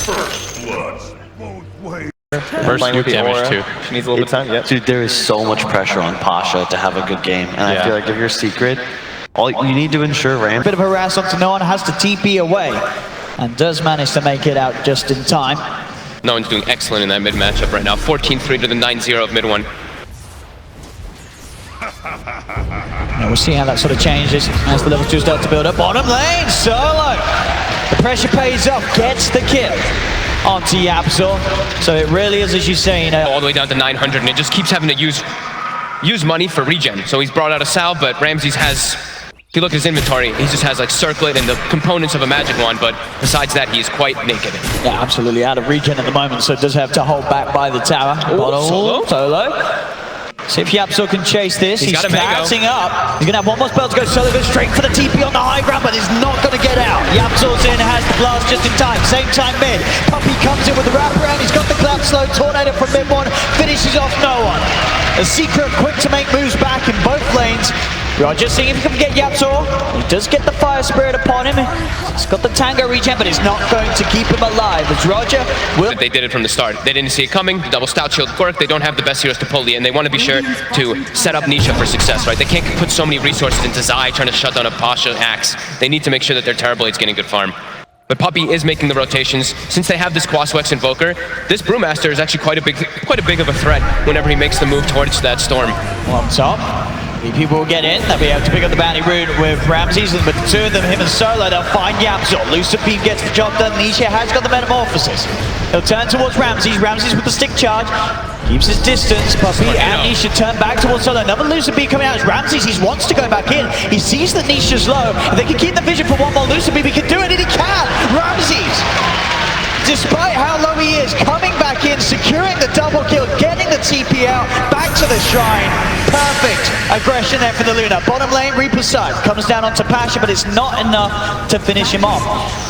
First blood. First nuke damage too. She needs a little bit of time, yep. Dude, there is so much pressure on Pasha to have a good game. And I feel like if you're secret, all you need to ensure Ram. Bit of harass onto no one, has to TP away. And does manage to make it out just in time. No one's doing excellent in that mid matchup right now. 14-3 to the 9-0 of mid one. Now we'll see how that sort of changes as the level 2 start to build up. Bottom lane, Solo! The pressure pays off, gets the kill onto Yapzor. So it really is, as you say, all the way down to 900, and it just keeps having to use money for regen. So he's brought out a salve, but Ramses has, if you look at his inventory, he just has like circlet and the components of a magic wand, but besides that, he's quite naked. Yeah, absolutely out of regen at the moment, so it does have to hold back by the tower. Ooh, Solo. See if Yapzor can chase this. He's catching up. He's going to have one more spell to go. Solo goes straight for the TP on the high ground, but is not going to get out. Yapzor's in, has the blast just in time. Same time mid. Puppey comes in with the wraparound. He's got the clap slow. Tornado from mid one. Finishes off no one. A Secret quick to make moves back in both lanes. Roger seeing if he can get Yapzor. He does get the Fire Spirit upon him. He's got the Tango regen, but it's not going to keep him alive. As Roger will... They did it from the start. They didn't see it coming. The double Stout Shield worked. They don't have the best heroes to pull the, and they want to be sure to set up Nisha for success, right? They can't put so many resources into Zai trying to shut down a Pasha Axe. They need to make sure that their Terrorblade's getting good farm. But Puppey is making the rotations. Since they have this Quaswex Invoker, this Brewmaster is actually quite a big of a threat whenever he makes the move towards that storm. On top. People will get in, they'll be able to pick up the bounty rune with Ramses, and with the two of them, him and Solo, they'll find Yapzor. Lucid Beam gets the job done. Nisha has got the Metamorphosis. He'll turn towards Ramses. Ramses with the stick charge. Keeps his distance. Puppey and Nisha turn back towards Solo. Another Lucid Beam coming out as Ramses. He wants to go back in. He sees that Nisha's low. If they can keep the vision for one more Lucid Beam, he can do it, and he can! Ramses! Despite how low he is, coming back in, securing the double kill, getting the TP out, back to the shrine. Perfect aggression there for the Luna. Bottom lane, Reaper's Scythe comes down onto Pasha, but it's not enough to finish him off.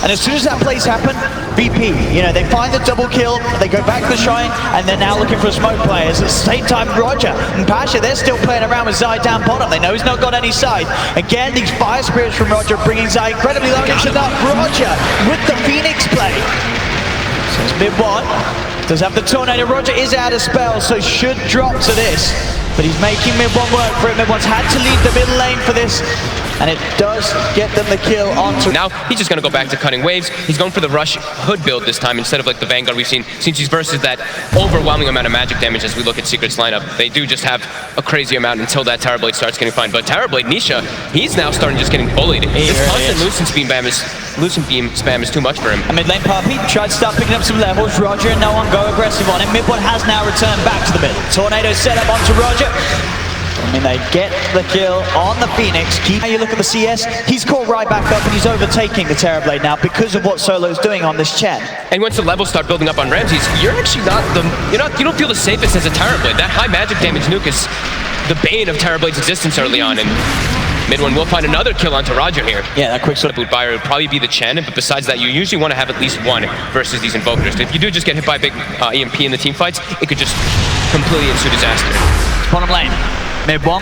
And as soon as that plays happen, BP, you know, they find the double kill, they go back to the shrine, and they're now looking for smoke players. At the same time, Roger and Pasha, they're still playing around with Zai down bottom. They know he's not got any side. Again, these Fire Spirits from Roger bringing Zai incredibly low. It's enough. Roger with the Phoenix play. So it's mid one. Does have the Tornado. Roger is out of spell, so should drop to this. But he's making mid one work for it. Mid one's had to leave the middle lane for this. And it does get them the kill onto... Now, he's just going to go back to cutting waves. He's going for the Rush Hood build this time instead of like the Vanguard we've seen since he's versus that overwhelming amount of magic damage as we look at Secret's lineup. They do just have a crazy amount until that Terrorblade starts getting fine. But Terrorblade, Nisha, he's now starting just getting bullied. This constant Lucent Beam spam is too much for him. And mid lane Puppey tried to start picking up some levels. Roger and no one go aggressive on him. Mid one has now returned back to the middle. Tornado set up onto Roger. I mean, they get the kill on the Phoenix. Now you look at the CS, he's caught right back up and he's overtaking the Terrorblade now because of what Solo's doing on this Chen. And once the levels start building up on Ramses, you're actually not the, you don't feel the safest as a Terrorblade. That high magic damage nuke is the bane of Terrorblade's existence early on, and mid one will find another kill onto Roger here. Yeah, that quick sort of boot buyer would probably be the Chen, but besides that, you usually want to have at least one versus these Invokers. If you do just get hit by a big EMP in the team fights, it could just completely ensue disaster. Bottom lane. Mid one,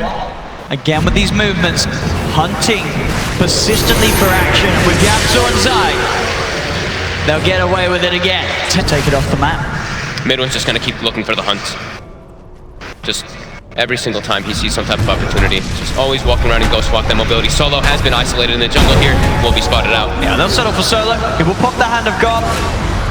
again with these movements, hunting persistently for action with Yapzor and Zai. They'll get away with it again. Take it off the map. Mid one's just going to keep looking for the hunt. Just every single time he sees some type of opportunity. Just always walking around and ghost walk that mobility. Solo has been isolated in the jungle here, will be spotted out. Yeah, they'll settle for Solo. He will pop the Hand of God.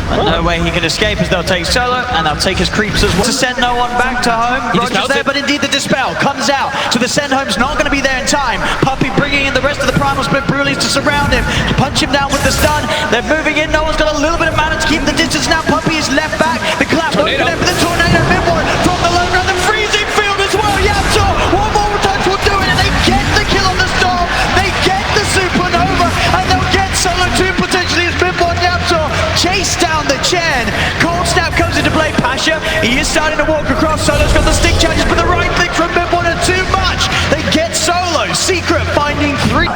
And no way he can escape as they'll take Solo, and they'll take his creeps as well. To send no one back to home. Roger's there, but indeed the Dispel comes out. So the send home's not going to be there in time. Puppey bringing in the rest of the Primal Split Bruleys to surround him. Punch him down with the stun. They're moving in. No one's got a little bit of mana to keep the distance now. Puppey is left back. The clap open there for the Tornado. Mid-one from the low ground. The freezing field as well. Yapzor, one more touch will do it, and they get the kill on the storm. They get the Supernova, and they'll get Solo 2 potentially as mid-one. Yapzor chase down the Chen. Cold Snap comes into play. Pasha, he is starting to walk across. Solo's got the stick charges, but the right click from mid one are too much. They get Solo. Secret finding 3.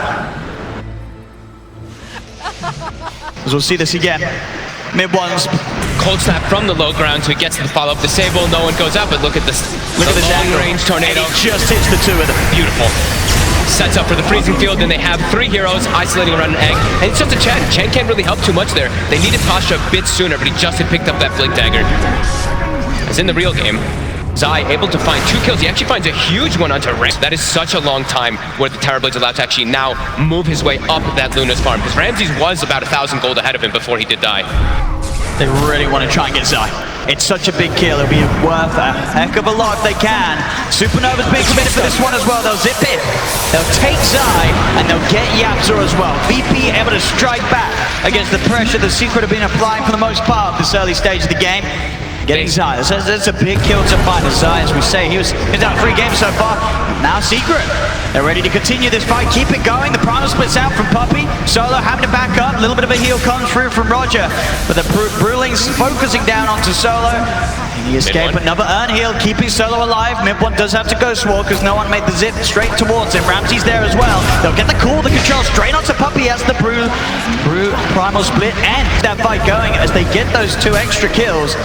As we'll see this again. Mid one's Cold Snap from the low ground, so he gets the follow-up disable. No one goes out, but look at this. Look at the long range tornado. And he just hits the two of them. Beautiful. sets up for the freezing field, and they have 3 heroes isolating around an egg. And it's just a Chen. Chen can't really help too much there. They needed Pasha a bit sooner, but he just had picked up that Blink Dagger. As in the real game, Zai able to find 2 kills. He actually finds a huge one onto Ram. That is such a long time where the Terrorblade's allowed to actually now move his way up that Luna's farm, because Ramses was about 1,000 gold ahead of him before he did die. They really want to try and get Zai. It's such a big kill. It'll be worth a heck of a lot if they can. Supernova's being committed for this one as well. They'll zip in. They'll take Zai, and they'll get Yapzor as well. VP able to strike back against the pressure the Secret have been applying for the most part of this early stage of the game. Getting Zai. That's a big kill to find. Zai, as we say, he's done 3 games so far. Now Secret. They're ready to continue this fight. Keep it going. The primal splits out from Puppey. Solo having to back up. A little bit of a heal comes through from Roger. But the Brewling's focusing down onto Solo. And he escaped another earn heal, keeping Solo alive. Mid-one does have to go sword because no one made the zip straight towards him. Ramsey's there as well. They'll get the call, the control straight onto Puppey as the Brew primal split and that fight going as they get those 2 extra kills.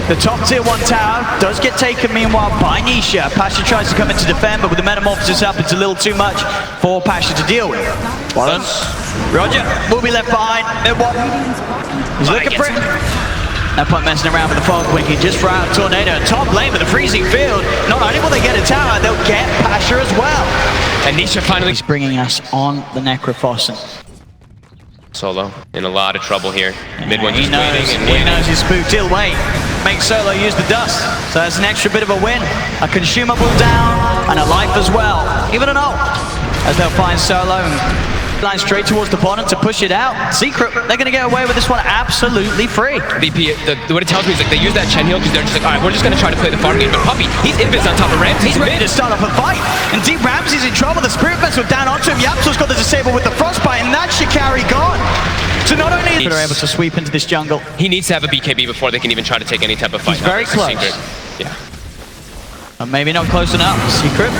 The top tier 1 tower does get taken meanwhile by Nisha. Pasha tries to come in to defend, but with the Metamorphosis up, it's a little too much for Pasha to deal with. Roger will be left behind. He's looking for it. No point messing around with the Fog Wing. He just throw out Tornado. Top lane with the freezing field. Not only will they get a tower, they'll get Pasha as well. And Nisha finally... He's bringing us on the Necrophosson. Solo in a lot of trouble here. Mid-one just waiting and waiting. He knows he's spooked. He'll wait. Make Solo use the dust. So that's an extra bit of a win. A consumable down and a life as well. Even an ult. As they'll find Solo and line straight towards the bottom to push it out. Secret, they're going to get away with this one absolutely free. VP, what it tells me is like they use that Chen heal because they're just like, all right, we're just going to try to play the farm game. But Puppey, he's invis on top of Ramses. He's ready to start off a fight. And Deep Ramsey's in trouble. The Spirit Vessel down onto him. Yapzor's got the disable with the Frostbite, and that's Shikari gone. So not only they're able to sweep into this jungle. He needs to have a BKB before they can even try to take any type of fight. He's very close. Yeah. And maybe not close enough. Secret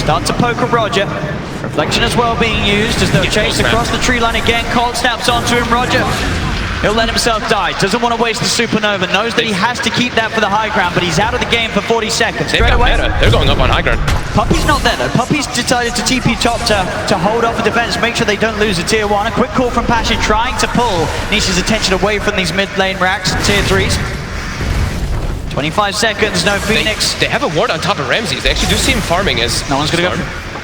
start to poke at Roger. Reflection as well being used as they'll chase across the tree line again. Cold snaps onto him. Roger, he'll let himself die. Doesn't want to waste the Supernova. Knows that he has to keep that for the high ground, but he's out of the game for 40 seconds. Straight away. They're going up on high ground. Puppey's not there though. Puppey's decided to TP top to hold off the defense, make sure they don't lose a tier 1. A quick call from Pasha trying to pull Nisha's attention away from these mid lane racks, tier 3s. 25 seconds, no Phoenix. They have a ward on top of Ramses. They actually do see him farming as... No one's going to go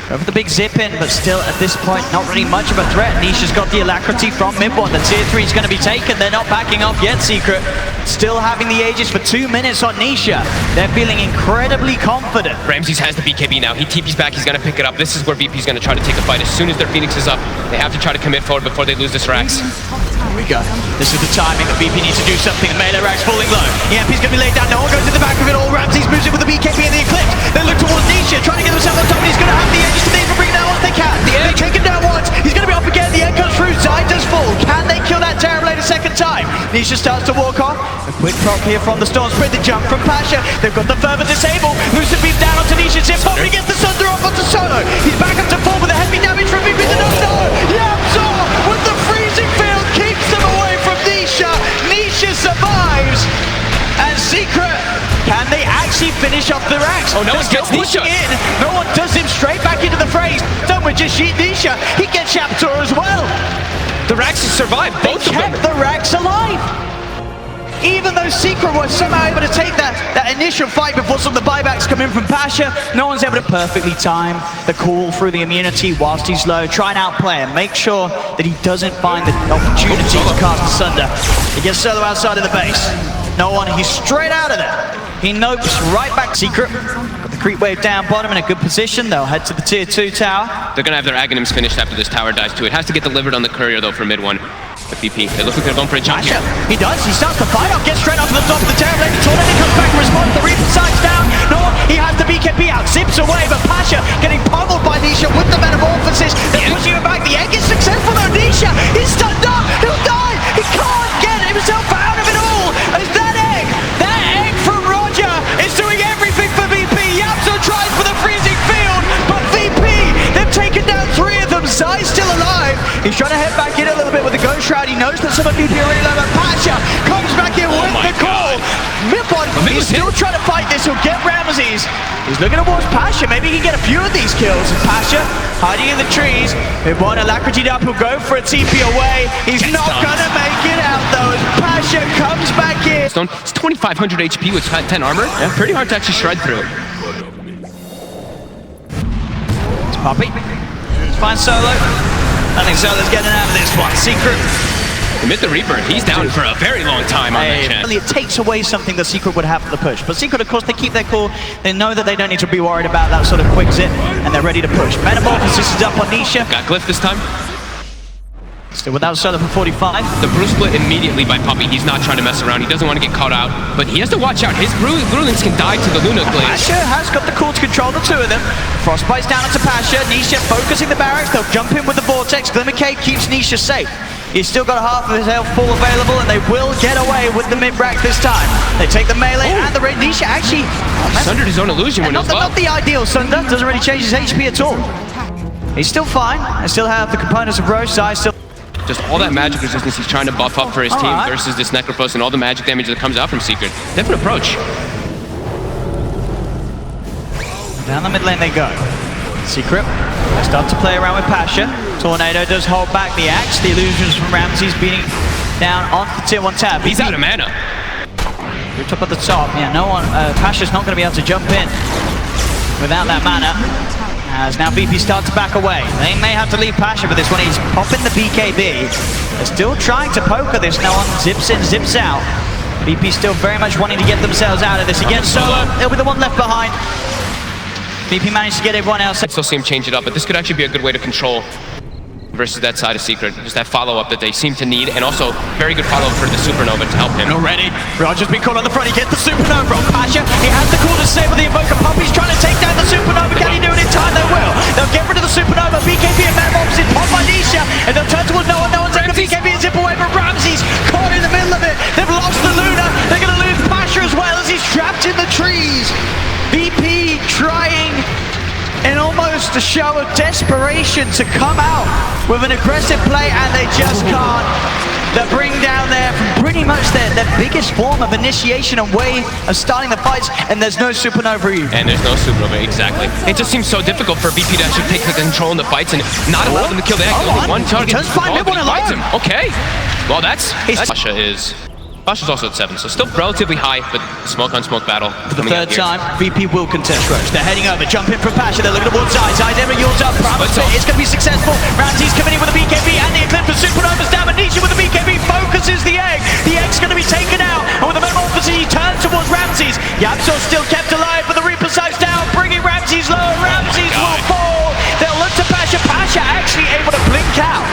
for the big zip in, but still at this point not really much of a threat. Nisha's got the alacrity from mid-one. The tier 3 is going to be taken. They're not backing off yet, Secret. Still having the Aegis for 2 minutes on Nisha. They're feeling incredibly confident. Ramses has the BKB now. He TP's back. He's going to pick it up. This is where VP's going to try to take the fight. As soon as their Phoenix is up, they have to try to commit forward before they lose this Rax. Here we go. This is the timing that VP needs to do something. The melee Rax falling low. EMP's going to be laid down. No one goes to the back of it all. Ramses moves in with the BKB and the Eclipse. They look towards Nisha, trying to get themselves on top. He's going to have the Aegis to even bring down what they can. They take him down once. He's going to be up again. The egg comes through. Zai does fall. Can they kill that Terrorblade a second time? Nisha starts to walk off. A quick prop here from the Storm Spirit. The jump from Pasha. They've got the further disable. Lucid beam down onto Nisha. Zip bomb. He gets the Sunder off onto Solo. He's back up to 4 with a heavy damage from VP. No! Yapzor with the freezing field keeps them away from Nisha. Nisha survives. And Secret, can they actually finish off the Rax? Oh, no one gets Nisha. In. No one does him straight back into the phrase. Done with just Nisha. He gets Yapzor as well. The Rax has survived. Both they kept the Rax alive. Even though Secret was somehow able to take that initial fight before some of the buybacks come in from Pasha, no one's able to perfectly time the call through the immunity whilst he's low. Try and outplay him. Make sure that he doesn't find the opportunity to cast the Sunder. He gets Solo outside of the base. No one, he's straight out of there. He nopes right back. Secret. Got the creep wave down bottom in a good position. They'll head to the tier 2 tower. They're going to have their Aghanims finished after this tower dies too. It has to get delivered on the courier though for mid-one. The VP. It looks like they're going for a jump here. He does. He starts to fight off. Gets straight off to the top of the Terrorblade. The Tornado comes back and responds. The Reaper sides down. No one. He has the BKB out. Zips away. But Pasha getting pummeled by Nisha with the Metamorphosis. They're pushing him back. The egg is successful though. Nisha is stunned up. He'll die. He can't get himself out of it all. As that egg from Roger is doing everything for VP. Yapzor tries for the freezing field. But VP, they've taken down 3 of them. Zai's still alive. He's trying to head back in a little bit with the Ghost Shroud. He knows that some of VP are already low, but Pasha comes back in with the call. Mid-bot, he's still trying to fight this. He'll get Ramses. He's looking towards Pasha. Maybe he can get a few of these kills. Pasha hiding in the trees. Mid-bot, Alacrity up. He'll go for a TP away. He's not going to make it out, though, as Pasha comes back in. It's 2,500 HP with 10 armor. Yeah. Pretty hard to actually shred through. It's Puppy. Let's find Solo. I think Solo's getting out of this one. Secret. Amid the Reaper, he's down for a very long time on that chance. It takes away something that Secret would have for the push. But Secret, of course, they keep their cool. They know that they don't need to be worried about that sort of quick zip, and they're ready to push. Metamorphosis is up on Nisha. Got Glyph this time. Still without Solo for 45. The brew split immediately by Puppy. He's not trying to mess around. He doesn't want to get caught out, but he has to watch out. His Brewlings can die to the Luna Glaze. Pasha has got the call to control the two of them. Frostbite's down into Pasha. Nisha focusing the barracks. They'll jump in with the Vortex. Glimmer Cave keeps Nisha safe. He's still got half of his health full available, and they will get away with the mid-rack this time. They take the melee and the range. Nisha actually sundered his own illusion when it was low. Not the ideal Sunder. Doesn't really change his HP at all. He's still fine. I still have the components of Rosai. Still just all that magic resistance he's trying to buff up for his team versus this Necropus and all the magic damage that comes out from Secret. Different approach. Down the mid lane they go. Secret, they start to play around with Pasha. Tornado does hold back the axe. The illusions from Ramses beating down onto the tier 1 tab. He's out of mana. We're up at the top. Yeah, no one. Pasha's not going to be able to jump in without that mana. As now VP start to back away. They may have to leave Pasha for this one. He's popping the BKB. They're still trying to poker this. No one zips in, zips out. VP still very much wanting to get themselves out of this. Again, Solo, he'll be the one left behind. VP managed to get everyone else. I still see him change it up, but this could actually be a good way to control versus that side of Secret. Just that follow-up that they seem to need, and also very good follow-up for the Supernova to help him. Already, Roger's been caught on the front. He gets the Supernova on Pasha. He has the call to save with the Invoker. Puppy's trying to take down the Supernova. Can he do it in time? They will. They'll get rid of the Supernova. BKB and Metamorphosis pop by Nisha, and they'll turn towards no one. No one's able to BKB and zip away from Ramses. Caught in the middle of it. They've lost the Luna. They're going to lose Pasha as well as he's trapped in the trees. VP trying in almost a show of desperation to come out with an aggressive play, and they just can't. They bring down there from pretty much their biggest form of initiation and way of starting the fights, and there's no Supernova either. And there's no Supernova, exactly. It just seems so difficult for VP to actually take the control in the fights and not allow them to kill the egg. Only one target. He does find Mid-One alone. Okay. Well, that's Pasha's also at 7, so still relatively high, but smoke on smoke battle. For the third time, VP will contest Roche. They're heading over, jump in from Pasha. They're looking towards Zai. Zai never yields up. It's going to be successful. Ramses coming in with a BKB and the Eclipse of Supernova's down. And Nisha with the BKB focuses the egg. The egg's going to be taken out. And with the Metamorphosis, he turns towards Ramses. Yabsor's still kept alive, but the Reaper sights down, bringing Ramses low. Ramses will fall. They'll look to Pasha. Pasha actually able to blink out.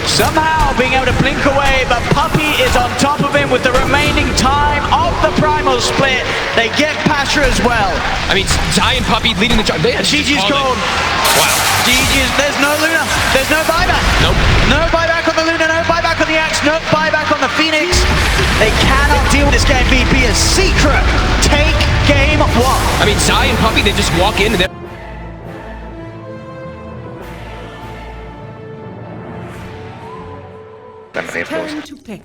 Somehow being able to blink away, but Puppy is on top of him with the remaining time of the Primal split. They get Pasha as well. I mean, Zai and Puppy leading the charge. GG's called. Wow. GG's, there's no Luna, there's no buyback. Nope. No buyback on the Luna, no buyback on the Axe, no buyback on the Phoenix. They cannot deal with this game. VP is Secret. Take game 1. I mean, Zai and Puppy, they just walk in and they're Turn to pick.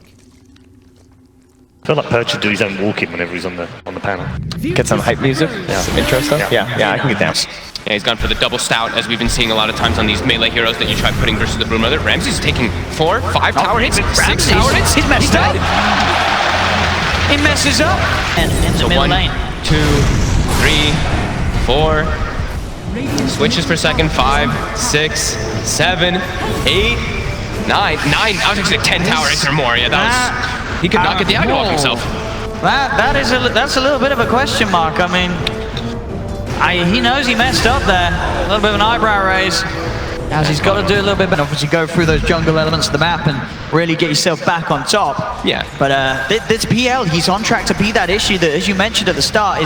I feel like Perch should do his own walking whenever he's on the panel. Get some hype music, some intro stuff. Yeah, I can get down. Yeah, he's gone for the double stout, as we've been seeing a lot of times on these melee heroes that you try putting versus the Broodmother. Ramses is taking 4, 5 tower hits, 6 tower hits. He's messed up. He messes up. And in the middle lane. 2, 3, 4. Switches per second. 5, 6, 7, 8, 9. I was actually 10 tower hits or more. Yeah, that was. He could not get the aggro off himself. That's a little bit of a question mark. I mean, he knows he messed up there. A little bit of an eyebrow raise. As he's got to do a little bit better. Obviously go through those jungle elements of the map and really get yourself back on top. Yeah. But this PL, he's on track to be that issue that, as you mentioned at the start,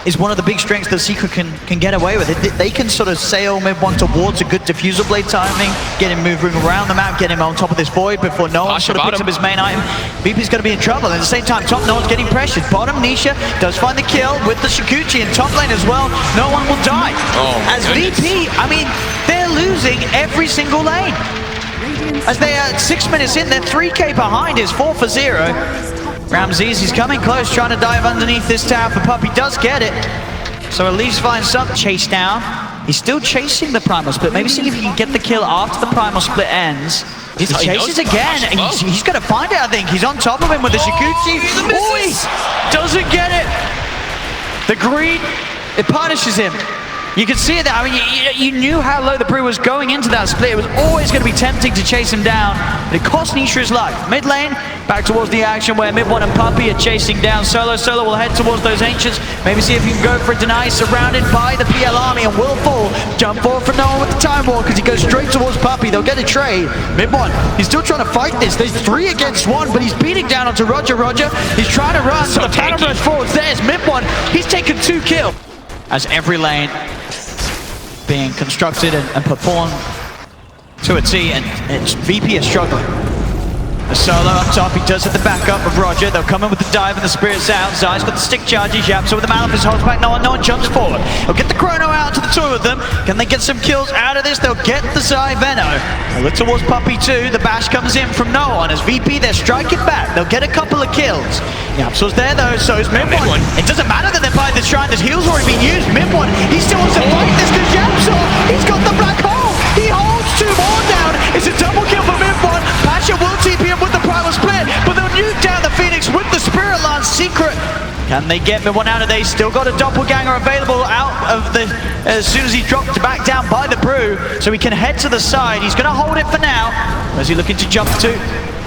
is one of the big strengths that Secret can get away with. They can sort of sail mid-one towards a good diffusal blade timing, get him moving around the map, get him on top of this void before no one sort of picks up his main item. VP's going to be in trouble. At the same time, top no one's getting pressured. Bottom, Nisha does find the kill with the Shikuchi, and top lane as well. No one will die. As goodness. VP, I mean, they're losing every single lane. As they are 6 minutes in, they're 3k behind. It's 4 for 0. Ramses, he's coming close, trying to dive underneath this tower for Puppey, does get it. So at least finds some chase down. He's still chasing the primal split. Maybe see if he can get the kill after the primal split ends. He chases again. He's going to find it, I think. He's on top of him with the Shikuchi. Oh, he doesn't get it. The greed, it punishes him. You can see it there. I mean, you knew how low the Brew was going into that split. It was always going to be tempting to chase him down, but it cost Nisha his life. Mid lane, back towards the action where Mid1 and Puppey are chasing down Solo. Solo will head towards those Ancients. Maybe see if he can go for a deny, surrounded by the PL army, and will fall. Jump forward for no one with the Time War, because he goes straight towards Puppey. They'll get a trade. Mid1, he's still trying to fight this. There's 3 against 1, but he's beating down onto Roger. He's trying to run, so the counter rush forwards. There's Mid1. He's taken 2 kills. As every lane being constructed and performed to a T, and it's VP is struggling. The Solo up top, he does hit the backup of Roger. They'll come in with the dive and the Spirit's out. Zai's got the stick charges, Yapso with the Malefice holds back. No one jumps forward. They'll get the Chrono out to the 2 of them. Can they get some kills out of this? They'll get the Zai Veno. They look towards Puppey too. The bash comes in from no one. As VP, they're striking back. They'll get a couple of kills. Yapso's there though, so is Mid1. It doesn't matter that they're by the shrine. This heal's already been used. Mid1, he still wants to fight this because Yapso, he's got the black hole. He holds 2 more down. It's a double kill for Mid1. Pasha will TP him with the primal split, but they'll nuke down the Phoenix with the Spirit Lance secret. Can they get Mid1 out of there? He's still got a doppelganger available out of the, as soon as he dropped back down by the Brew, so he can head to the side. He's gonna hold it for now. Where's he looking to jump to?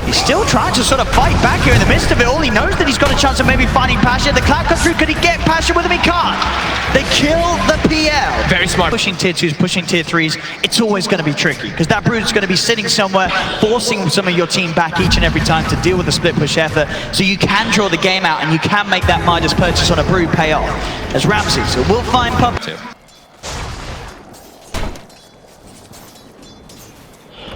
He's still trying to sort of fight back here in the midst of it all. He knows that he's got a chance of maybe finding Pasha. The cloud comes through. Could he get Pasha with him? He can't. They kill the PL. Very smart. Pushing tier 2s, pushing tier 3s. It's always going to be tricky because that Brood's going to be sitting somewhere, forcing some of your team back each and every time to deal with the split push effort. So you can draw the game out and you can make that Midas purchase on a Brood pay off. As Ramses will find Puppey.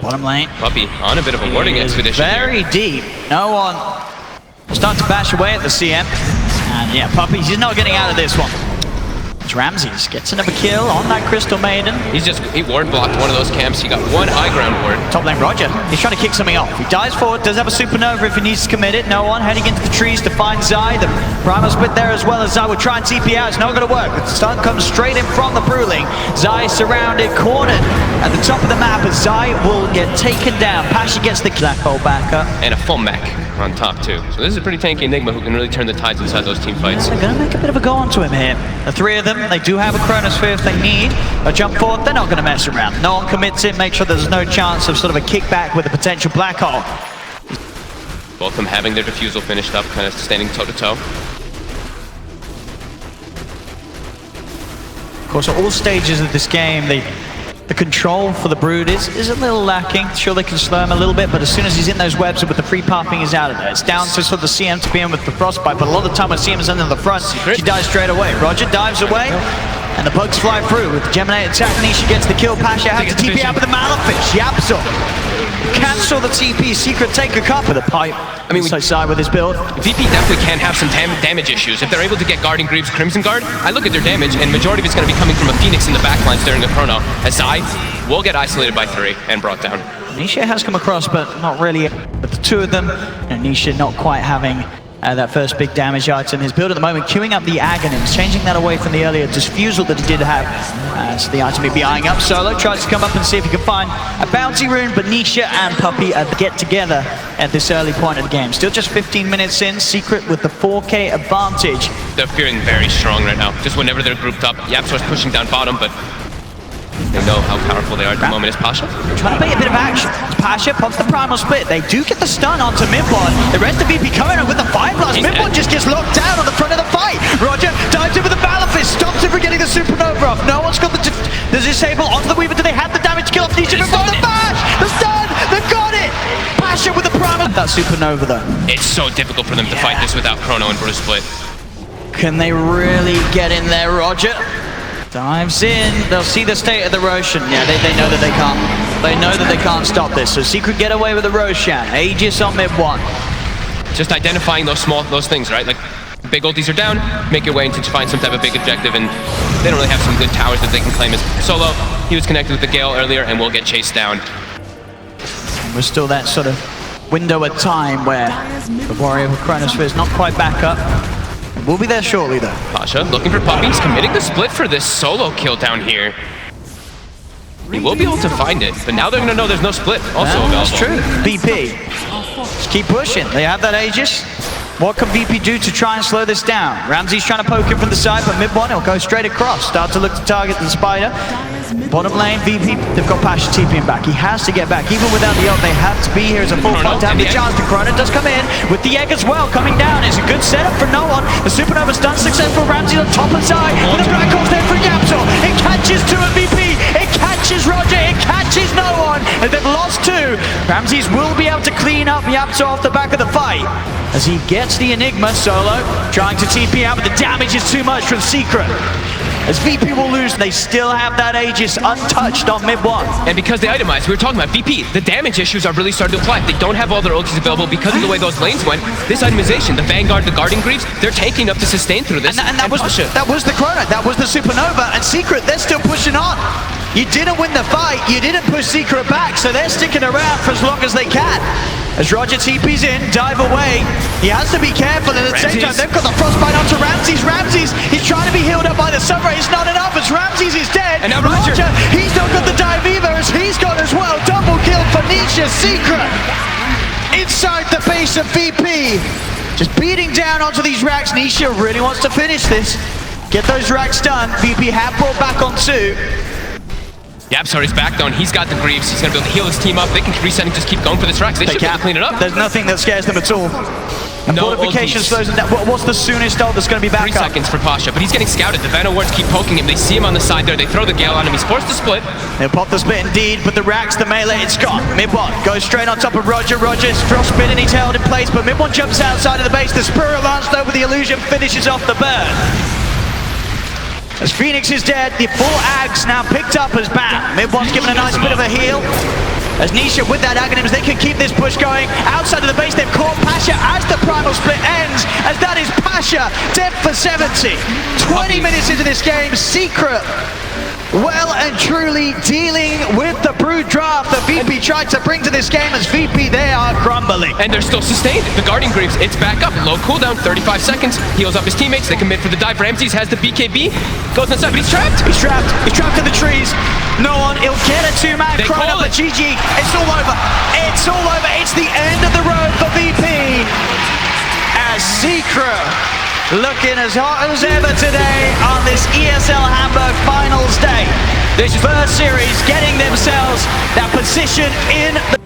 Bottom lane. Puppey on a bit of a warding expedition. Very deep. No one will start to bash away at the CM. And yeah, Puppey, he's not getting out of this one. It's Ramses gets another kill on that Crystal Maiden. He ward blocked one of those camps. He got 1 high ground ward. Top lane Roger. He's trying to kick something off. He dives forward, does have a supernova if he needs to commit it. No one heading into the trees to find Zai. The primal split there as well as Zai will try and TP out. It's not going to work. The stun comes straight in from the Brewling. Zai surrounded, cornered at the top of the map as Zai will get taken down. Pasha gets the black hole back up. And a full mech on top too. So this is a pretty tanky Enigma who can really turn the tides inside those team fights. They're going to make a bit of a go onto him here. The 3 of them, they do have a Chronosphere if they need a jump forward. They're not going to mess around. No one commits it, make sure there's no chance of sort of a kickback with a potential black hole. Both of them having their defusal finished up, kind of standing toe to toe. Of course, at all stages of this game, the control for the Brood is a little lacking. Sure, they can slow him a little bit, but as soon as he's in those webs with the free popping, he's out of there. It's down to sort of the CM to be in with the Frostbite, but a lot of the time when CM is under the front, she dies straight away. Roger dives away, and the bugs fly through. With the Gemini attack, Nisha gets the kill. Pasha has to TP out with the Malefice. Yapso cancel the TP. Secret take a cup with a pipe. I mean, so side with his build. VP definitely can have some damage issues. If they're able to get Guardian Greaves Crimson Guard, I look at their damage, and majority of it's going to be coming from a Phoenix in the backlines during the Chrono. As Zai will get isolated by 3 and brought down. Nisha has come across, but not really. But the 2 of them, and Nisha not quite having that first big damage item. His build at the moment, queuing up the Aghanims, changing that away from the earlier Disfusal that he did have. So the item he'd be eyeing up. Solo tries to come up and see if he can find a bounty rune, but Nisha and Puppey get together at this early point of the game. Still just 15 minutes in, Secret with the 4K advantage. They're feeling very strong right now. Just whenever they're grouped up, Yapso's pushing down bottom, but they know how powerful they are at the moment. Is Pasha trying to play a bit of action. Pasha pops the primal split. They do get the stun onto Mid1. The rest of VP coming up with the Fire Blast. Mid1 just gets locked down on the front of the fight. Roger dives in with the Malefice, stops him from getting the supernova off. No one's got the disable onto the Weaver. Do they have the damage to kill off Nisha before the bash? The stun! They've got it! Pasha with the primal. That supernova though. It's so difficult for them to fight this without Chrono and Bruce split. Can they really get in there, Roger? Dives in, they'll see the state of the Roshan. Yeah, they know that they can't. They know that they can't stop this. So Secret get away with the Roshan. Aegis on Mid1. Just identifying those things, right? Like big ultis are down, make your way into find some type of big objective, and they don't really have some good towers that they can claim as Solo. He was connected with the Gale earlier and will get chased down. And we're still that sort of window of time where the warrior of Chronosphere is not quite back up. We'll be there shortly though. Pasha looking for Puppies, committing the split for this solo kill down here. He will be able to find it, but now they're going to know there's no split also available. That's true. VP, just keep pushing. They have that Aegis. What can VP do to try and slow this down? Ramsey's trying to poke him from the side, but mid one, he'll go straight across. Start to look to target the Spider. Bottom lane, VP, they've got Pasha TPing back. He has to get back. Even without the ult, they have to be here as a full fight to have the chance. The Chrono does come in with the egg as well, coming down. It's a good setup for no one. The Supernova's done successful. Ramsey on top and side. With the Black Horse there for Yapsor. It catches two of VP. It catches Roger. It catches no one. And they've lost two. Ramses will be able to clean up Yapsor off the back of the fight as he gets the Enigma solo, trying to TP out, but the damage is too much from Secret. As VP will lose, they still have that Aegis untouched on mid one. And because they itemized, we were talking about VP, the damage issues are really starting to apply. They don't have all their ultis available because of the way those lanes went. This itemization, the Vanguard, the Guarding Greaves, they're tanking up to sustain through this. And that was the Chrono, that was the Supernova, and Secret, they're still pushing on. You didn't win the fight, you didn't push Secret back, so they're sticking around for as long as they can. As Roger TP's in, dive away. He has to be careful, and at the same time, they've got the frostbite onto Ramses. Ramses, he's trying to be healed up by the Sunray. It's not enough, as Ramses is dead. And now Roger, he's not got the dive either, as he's got as well. Double kill for Nisha. Secret inside the base of VP. Just beating down onto these racks. Nisha really wants to finish this. Get those racks done. VP have brought back on two. Yapsor is back down. He's got the Greaves. He's going to be able to heal his team up. They can reset and just keep going for this racks. They should be able to clean it up. There's nothing that scares them at all. And no fortification slows them down. What's the soonest ult that's going to be back 3 up? seconds for Pasha, but he's getting scouted. The Venom Wards keep poking him. They see him on the side there. They throw the Gale on him. He's forced to split. They'll pop the split indeed, but the racks, the melee, it's gone. Mid one goes straight on top of Roger. Roger's frostbit and he's held in place, but mid one jumps outside of the base. The Spirit launched over the illusion, finishes off the burn. As Phoenix is dead, the full Ags now picked up as Bat. Mid one's given a nice bit of a heal. As Nisha with that Aghanims, they can keep this push going. Outside of the base, they've caught Pasha as the primal split ends, as that is Pasha, dead for 70. 20 minutes into this game, Secret well and truly dealing with the brood draft that VP tried to bring to this game, as VP, they are crumbling. And they're still sustained. The Guarding Greaves, it's back up. Low cooldown, 35 seconds. Heals up his teammates. They commit for the dive. Ramses has the BKB. Goes inside, but he's trapped. He's trapped. He's trapped in the trees. No one. He'll get a two-man crying up, but GG. It's all over. It's all over. It's the end of the road for VP. As Secret looking as hot as ever today on this ESL Hamburg finals day. This first series getting themselves that position in the